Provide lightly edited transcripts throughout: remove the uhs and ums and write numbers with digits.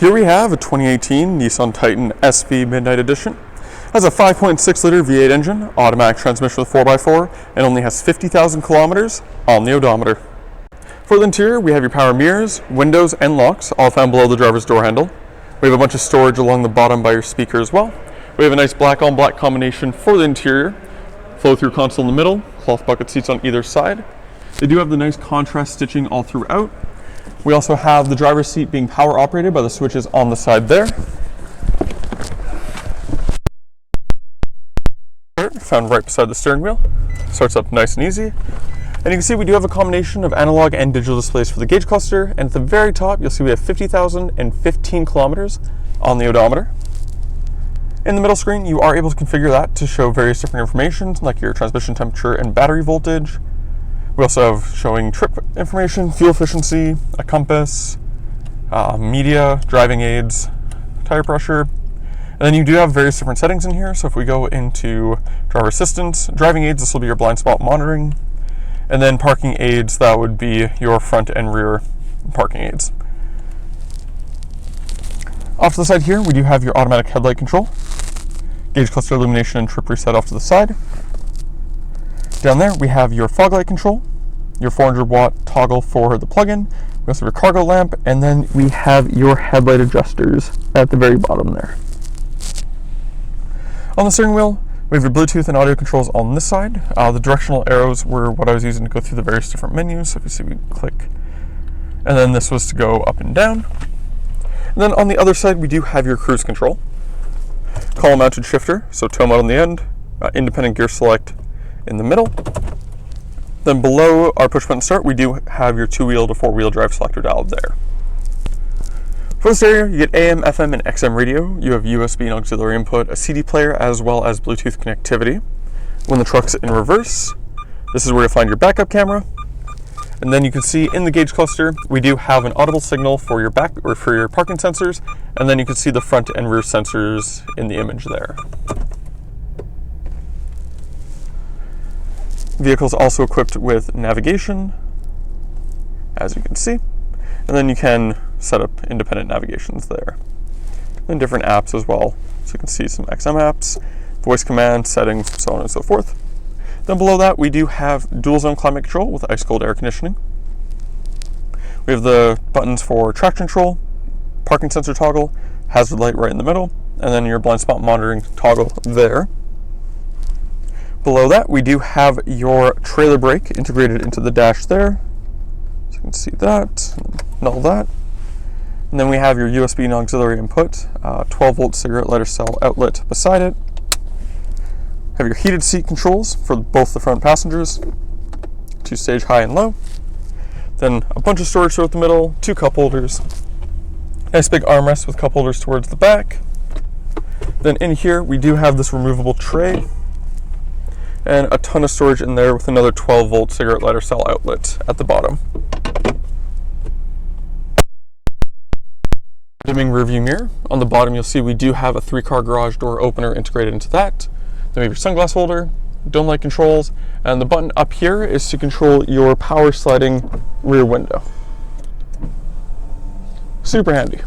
Here we have a 2018 Nissan Titan SV Midnight Edition. It has a 5.6 liter V8 engine, automatic transmission with 4x4, and only has 50,000 kilometers on the odometer. For the interior, we have your power mirrors, windows, and locks, all found below the driver's door handle. We have a bunch of storage along the bottom by your speaker as well. We have a nice black on black combination for the interior, flow through console in the middle, cloth bucket seats on either side. They do have the nice contrast stitching all throughout. We also have the driver's seat being power operated by the switches on the side there. Found right beside the steering wheel. Starts up nice and easy. And you can see we do have a combination of analog and digital displays for the gauge cluster. And at the very top, you'll see we have 50,015 kilometers on the odometer. In the middle screen, you are able to configure that to show various different information, like your transmission temperature and battery voltage. We also have showing trip information, fuel efficiency, a compass, media, driving aids, tire pressure. And then you do have various different settings in here. So if we go into driver assistance, driving aids, this will be your blind spot monitoring. And then parking aids, that would be your front and rear parking aids. Off to the side here, we do have your automatic headlight control, gauge cluster illumination and trip reset off to the side. Down there, we have your fog light control, your 400 watt toggle for the plug-in. We also have your cargo lamp, and then we have your headlight adjusters at the very bottom there. On the steering wheel, we have your Bluetooth and audio controls on this side. The directional arrows were what I was using to go through the various different menus. So if you see, we click, and then this was to go up and down. And then on the other side, we do have your cruise control, column mounted shifter, so toe mode on the end, independent gear select in the middle. Then below our push button start, we do have your 2-wheel to 4-wheel drive selector dial there. For the stereo, you get AM, FM, and XM radio. You have USB and auxiliary input, a CD player, as well as Bluetooth connectivity. When the truck's in reverse, this is where you'll find your backup camera. And then you can see in the gauge cluster, we do have an audible signal for your back or for your parking sensors, and then you can see the front and rear sensors in the image there. The vehicle is also equipped with navigation, as you can see, and then you can set up independent navigations there. And different apps as well, so you can see some XM apps, voice command, settings, so on and so forth. Then below that, we do have dual zone climate control with ice cold air conditioning. We have the buttons for traction control, parking sensor toggle, hazard light right in the middle, and then your blind spot monitoring toggle there. Below that, we do have your trailer brake integrated into the dash there. So you can see that, and all that. And then we have your USB and auxiliary input, 12 volt cigarette lighter cell outlet beside it. Have your heated seat controls for both the front passengers, 2-stage high and low. Then a bunch of storage throughout the middle, 2 cup holders. Nice big armrest with cup holders towards the back. Then in here, we do have this removable tray and a ton of storage in there with another 12 volt cigarette lighter cell outlet at the bottom. Dimming rearview mirror. On the bottom, you'll see we do have a 3-car garage door opener integrated into that. Then we have your sunglass holder, dome light controls, and the button up here is to control your power sliding rear window. Super handy.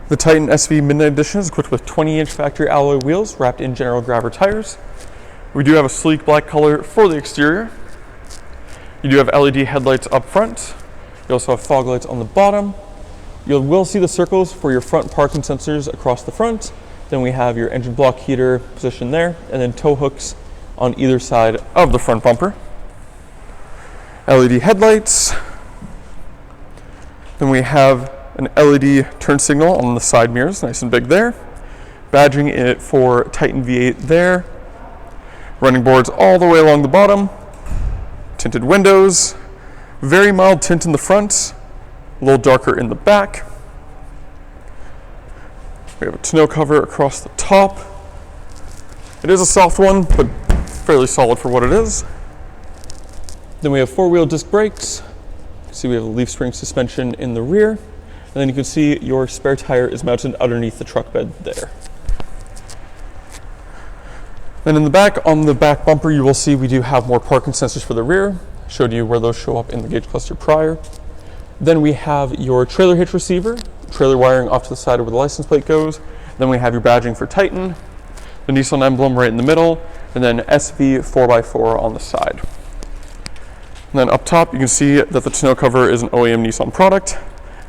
The Titan SV Midnight Edition is equipped with 20-inch factory alloy wheels wrapped in General Grabber tires. We do have a sleek black color for the exterior. You do have LED headlights up front. You also have fog lights on the bottom. You will see the circles for your front parking sensors across the front. Then we have your engine block heater positioned there, and then tow hooks on either side of the front bumper. LED headlights. Then we have an LED turn signal on the side mirrors, nice and big there. Badging it for Titan V8 there. Running boards all the way along the bottom. Tinted windows. Very mild tint in the front. A little darker in the back. We have a tonneau cover across the top. It is a soft one, but fairly solid for what it is. Then we have 4-wheel disc brakes. You can see we have a leaf spring suspension in the rear. And then you can see your spare tire is mounted underneath the truck bed there. Then in the back, on the back bumper, you will see we do have more parking sensors for the rear. Showed you where those show up in the gauge cluster prior. Then we have your trailer hitch receiver, trailer wiring off to the side where the license plate goes. Then we have your badging for Titan, the Nissan emblem right in the middle, and then SV 4x4 on the side. And then up top, you can see that the tonneau cover is an OEM Nissan product.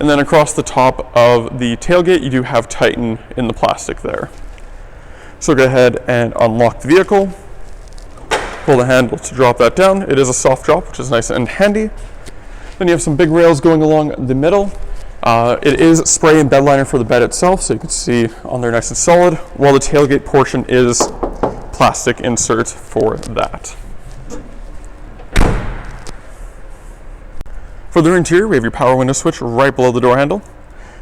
And then across the top of the tailgate, you do have Titan in the plastic there. So go ahead and unlock the vehicle, pull the handle to drop that down. It is a soft drop, which is nice and handy. Then you have some big rails going along the middle. It is spray and bed liner for the bed itself, so you can see on there nice and solid, while the tailgate portion is plastic insert for that. For the interior, we have your power window switch right below the door handle.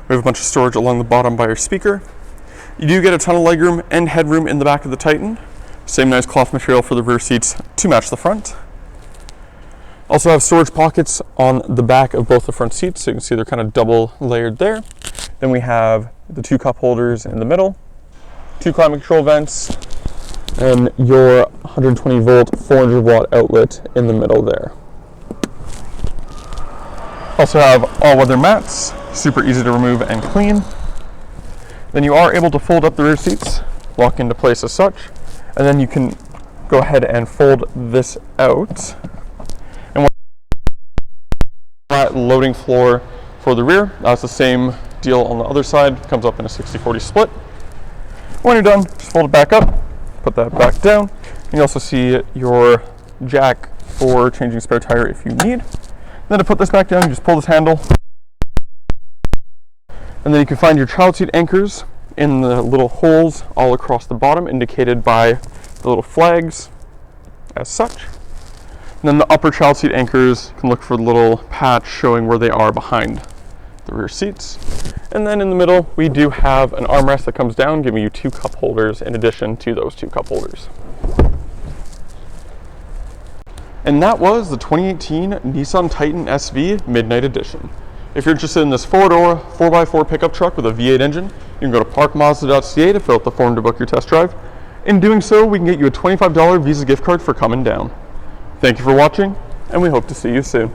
We have a bunch of storage along the bottom by your speaker. You do get a ton of legroom and headroom in the back of the Titan. Same nice cloth material for the rear seats to match the front. Also have storage pockets on the back of both the front seats, so you can see they're kind of double layered there. Then we have the 2 cup holders in the middle, 2 climate control vents, and your 120 volt 400 watt outlet in the middle there. Also have all weather mats, super easy to remove and clean. Then you are able to fold up the rear seats, lock into place as such, and then you can go ahead and fold this out. And flat loading floor for the rear. That's the same deal on the other side, comes up in a 60-40 split. When you're done, just fold it back up, put that back down. And you also see your jack for changing spare tire if you need. Then to put this back down, you just pull this handle. And then you can find your child seat anchors in the little holes all across the bottom, indicated by the little flags as such. And then the upper child seat anchors, you can look for the little patch showing where they are behind the rear seats. And then in the middle, we do have an armrest that comes down, giving you 2 cup holders in addition to those 2 cup holders. And that was the 2018 Nissan Titan SV Midnight Edition. If you're interested in this 4-door, 4x4 pickup truck with a V8 engine, you can go to parkmazda.ca to fill out the form to book your test drive. In doing so, we can get you a $25 Visa gift card for coming down. Thank you for watching, and we hope to see you soon.